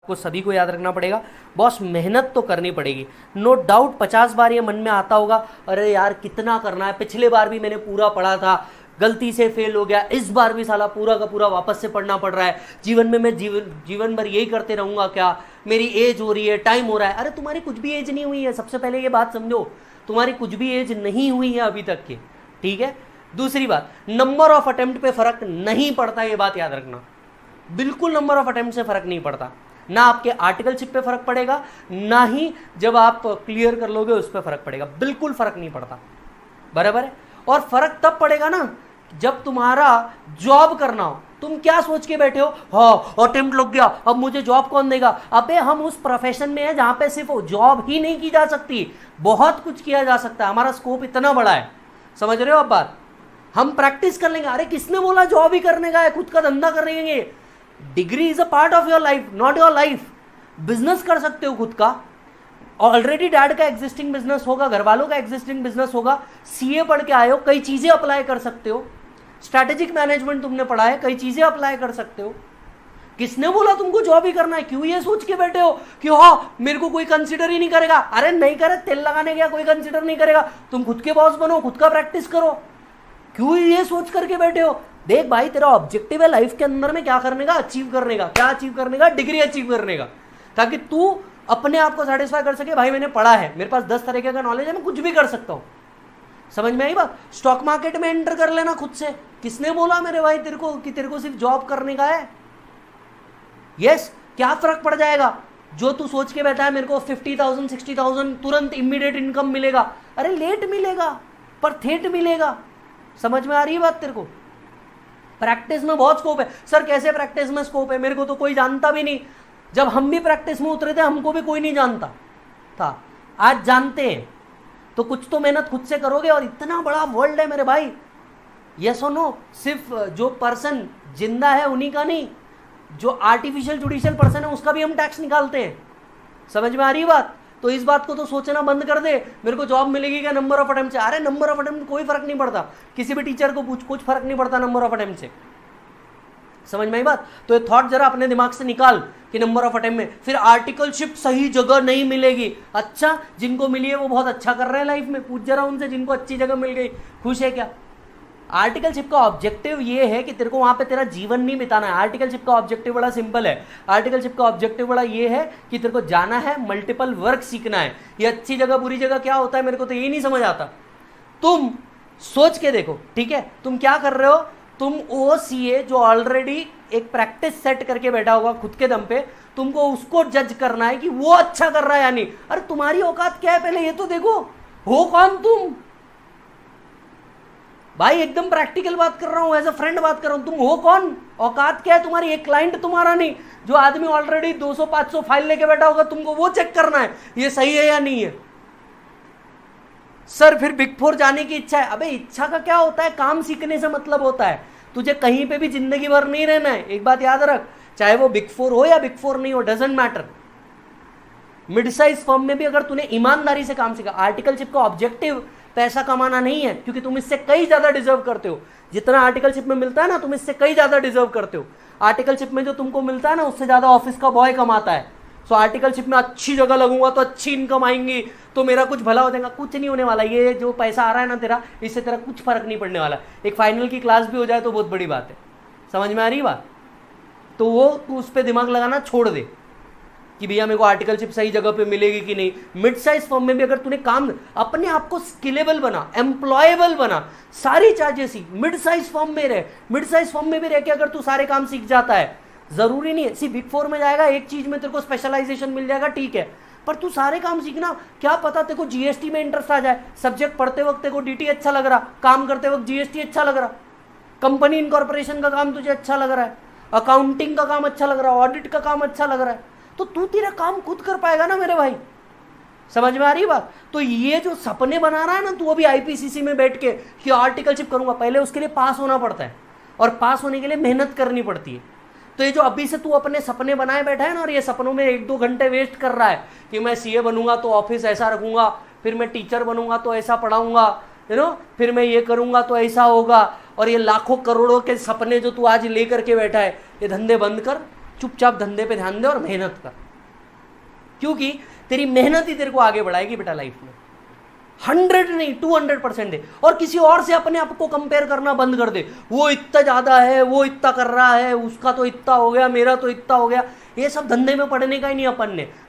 को सभी को याद रखना पड़ेगा। बॉस मेहनत तो करनी पड़ेगी, नो डाउट। 50 बार ये मन में आता होगा, अरे यार कितना करना है, पिछले बार भी मैंने पूरा पढ़ा था, गलती से फेल हो गया, इस बार भी साला पूरा का पूरा वापस से पढ़ना पड़ रहा है, जीवन में मैं जीवन भर यही करते रहूंगा क्या, मेरी एज हो रही है, टाइम हो रहा है। अरे तुम्हारी कुछ भी एज नहीं हुई है, सबसे पहले ये बात समझो, तुम्हारी कुछ भी एज नहीं हुई है अभी तक की, ठीक है। दूसरी बात, नंबर ऑफ अटेम्प्ट पे फर्क नहीं पड़ता, ये बात याद रखना, बिल्कुल नंबर ऑफ अटेम्प्ट से फर्क नहीं पड़ता। ना आपके आर्टिकलशिप पे फर्क पड़ेगा, ना ही जब आप क्लियर कर लोगे उस पर फर्क पड़ेगा, बिल्कुल फर्क नहीं पड़ता, बराबर है। और फर्क तब पड़ेगा ना जब तुम्हारा जॉब करना हो। तुम क्या सोच के बैठे हो, हाँ अटेम्प्ट लग गया, अब मुझे जॉब कौन देगा। अबे हम उस प्रोफेशन में है जहां पे सिर्फ जॉब ही नहीं की जा सकती, बहुत कुछ किया जा सकता है, हमारा स्कोप इतना बड़ा है, समझ रहे हो आप बात। हम प्रैक्टिस कर लेंगे। अरे किसने बोला जॉब ही करने का है, खुद का धंधा कर लेंगे। Degree is a part of your life, not your life. Business कर सकते हो खुद का, ऑलरेडी डैड का एग्जिस्टिंग बिजनेस होगा, घर वालों का एग्जिस्टिंग बिजनेस होगा, सीए पढ़ के आए हो, कई चीजें अप्लाई कर सकते हो, स्ट्रैटेजिक मैनेजमेंट तुमने पढ़ा है, कई चीजें अप्लाई कर सकते हो। किसने बोला तुमको जॉब ही करना है। क्यों ये सोच के बैठे हो कि हाँ मेरे को कोई कंसिडर ही नहीं करेगा। अरे नहीं करे, तेल लगाने गया कोई कंसिडर नहीं करेगा, तुम खुद के बॉस बनो, खुद का प्रैक्टिस करो। क्यों ये सोच करके बैठे हो। देख भाई, तेरा ऑब्जेक्टिव है लाइफ के अंदर में क्या करने का, अचीव करने का। क्या अचीव करने का, डिग्री अचीव करने का, ताकि तू अपने आप को सेटिस्फाई कर सके। भाई मैंने पढ़ा है, मेरे पास 10 तरीके का नॉलेज है, मैं कुछ भी कर सकता हूं। समझ में आई बात। स्टॉक मार्केट में एंटर कर लेना खुद से। किसने बोला मेरे भाई तेरे को कि तेरे को सिर्फ जॉब करने का है। यस, क्या फर्क पड़ जाएगा जो तू सोच के बैठा है मेरे को 50,000 60,000 तुरंत इमीडिएट इनकम मिलेगा। अरे लेट मिलेगा पर थेट मिलेगा। समझ में आ रही है बात तेरे को। प्रैक्टिस में बहुत स्कोप है। सर कैसे प्रैक्टिस में स्कोप है, मेरे को तो कोई जानता भी नहीं। जब हम भी प्रैक्टिस में उतरे थे हमको भी कोई नहीं जानता था, आज जानते हैं। तो कुछ तो मेहनत खुद से करोगे। और इतना बड़ा वर्ल्ड है मेरे भाई, यस और नो। सिर्फ जो पर्सन जिंदा है उन्हीं का नहीं, जो आर्टिफिशियल जुडिशियल पर्सन है उसका भी हम टैक्स निकालते हैं। समझ में आ रही है बात। तो इस बात को तो सोचना बंद कर दे, मेरे को जॉब मिलेगी क्या नंबर ऑफ अटेम्प्ट से। अरे नंबर ऑफ अटेम्प्ट कोई फर्क नहीं पड़ता, किसी भी टीचर को पूछ, कुछ फर्क नहीं पड़ता नंबर ऑफ अटेम्प्ट से। समझ में आई बात। तो ये थॉट जरा अपने दिमाग से निकाल कि नंबर ऑफ अटेम्प्ट में फिर आर्टिकलशिप सही जगह नहीं मिलेगी। अच्छा, जिनको मिली है वो बहुत अच्छा कर रहे हैं लाइफ में, पूछ जरा उनसे जिनको अच्छी जगह मिल गई, खुश है क्या। आर्टिकलशिप का ऑब्जेक्टिव ये है कि तेरे को वहां पे तेरा जीवन नहीं बिताना है। आर्टिकलशिप का ऑब्जेक्टिव बड़ा सिंपल है। आर्टिकलशिप का ऑब्जेक्टिव बड़ा ये है कि तेरे को जाना है, मल्टीपल वर्क सीखना है। ये अच्छी जगह बुरी जगह क्या होता है मेरे को तो यही नहीं समझ आता। तुम सोच के देखो, ठीक है, तुम क्या कर रहे हो। तुम OCA जो ऑलरेडी एक प्रैक्टिस सेट करके बैठा होगा खुद के दम पे, तुमको उसको जज करना है कि वो अच्छा कर रहा है या नहीं। अरे तुम्हारी औकात क्या है पहले ये तो देखो, हो कौन तुम भाई। एकदम प्रैक्टिकल बात कर रहा हूं, एज अ फ्रेंड बात कर रहा हूं। तुम हो कौन, औकात क्या है तुम्हारी। एक क्लाइंट तुम्हारा नहीं, जो आदमी ऑलरेडी 200-500 फाइल लेके बैठा होगा, तुमको वो चेक करना है ये सही है या नहीं है। सर फिर बिग 4 जाने की इच्छा है। अबे इच्छा का क्या होता है, काम सीखने से मतलब होता है। तुझे कहीं पे भी जिंदगी भर नहीं रहना है, एक बात याद रख, चाहे वो बिग 4 हो या बिग 4 नहीं हो, doesn't matter. Mid size firm में भी अगर तूने ईमानदारी से काम सीखा। आर्टिकलशिप का ऑब्जेक्टिव पैसा कमाना नहीं है, क्योंकि तुम इससे कई ज्यादा डिजर्व करते हो। जितना आर्टिकलशिप में मिलता है ना, तुम इससे कई ज्यादा डिजर्व करते हो। आर्टिकलशिप में जो तुमको मिलता है ना, उससे ज्यादा ऑफिस का बॉय कमाता है। सो आर्टिकलशिप में अच्छी जगह लगूंगा तो अच्छी इनकम आएंगी, तो मेरा कुछ भला हो जाएगा। कुछ नहीं होने वाला। ये जो पैसा आ रहा है ना तेरा, इससे तेरा कुछ फर्क नहीं पड़ने वाला। एक फाइनल की क्लास भी हो जाए तो बहुत बड़ी बात है। समझ में आ रही बात। तो वो तू उस पर दिमाग लगाना छोड़ दे कि भैया मेरे को आर्टिकलशिप सही जगह पे मिलेगी कि नहीं। मिड साइज फर्म में भी अगर तूने काम, अपने आप को स्किलेबल बना, एम्प्लॉयबल बना, सारी चीजें सीख। मिड साइज फर्म में रह, मिड साइज फर्म में भी रह के अगर तू सारे काम सीख जाता है, जरूरी नहीं है सिर्फ बिग 4 में जाएगा, एक चीज में तेरे को स्पेशलाइजेशन मिल जाएगा, ठीक है, पर तू सारे काम सीखना। क्या पता तेरे को जीएसटी में इंटरेस्ट आ जाए, सब्जेक्ट पढ़ते वक्त तेरे को डीटी अच्छा लग रहा, काम करते वक्त जीएसटी अच्छा लग रहा, कंपनी इनकॉर्पोरेशन का काम तुझे अच्छा लग रहा है, अकाउंटिंग का काम अच्छा लग रहा है, ऑडिट का काम अच्छा लग रहा है, तो तू तेरा काम खुद कर पाएगा ना मेरे भाई। समझ में आ रही बात। तो ये जो सपने बना रहा है ना तू अभी आईपीसीसी में बैठ के कि आर्टिकलशिप करूंगा, पहले उसके लिए पास होना पड़ता है, और पास होने के लिए मेहनत करनी पड़ती है। तो ये जो अभी से तू अपने सपने बनाए बैठा है ना, और ये सपनों में 1-2 घंटे वेस्ट कर रहा है कि मैं सीए बनूंगा तो ऑफिस ऐसा रखूंगा, फिर मैं टीचर बनूंगा तो ऐसा पढ़ाऊंगा, फिर मैं ये करूंगा तो ऐसा होगा, और ये लाखों करोड़ों के सपने जो तू आज लेकर के बैठा है, ये धंधे बंद कर। चुपचाप धंधे पे ध्यान दे और मेहनत कर, क्योंकि तेरी मेहनत ही तेरे को आगे बढ़ाएगी बेटा लाइफ में। 100 नहीं 200% दे, और किसी और से अपने आप को कंपेयर करना बंद कर दे। वो इतना ज्यादा है, वो इतना कर रहा है, उसका तो इतना हो गया, मेरा तो इतना हो गया। ये सब धंधे में पड़ने का ही नहीं।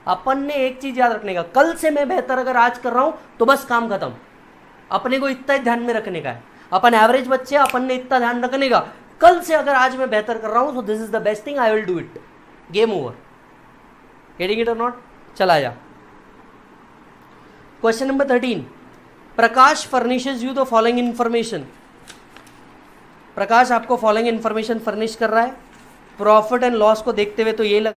अपन ने एक चीज याद रखने का, कल से मैं बेहतर अगर आज कर रहा हूं तो बस काम खत्म। अपने को इतना ध्यान में रखने का है। अपन एवरेज बच्चे, अपन ने इतना ध्यान रखने का, कल से अगर आज मैं बेहतर कर रहा हूं तो this is the best thing, I will do it, game over. Getting it or not? चला जा। Question number 13, Prakash furnishes you the following information. Prakash आपको फॉलोइंग इंफॉर्मेशन फर्निश कर रहा है। प्रॉफिट एंड लॉस को देखते हुए तो ये लग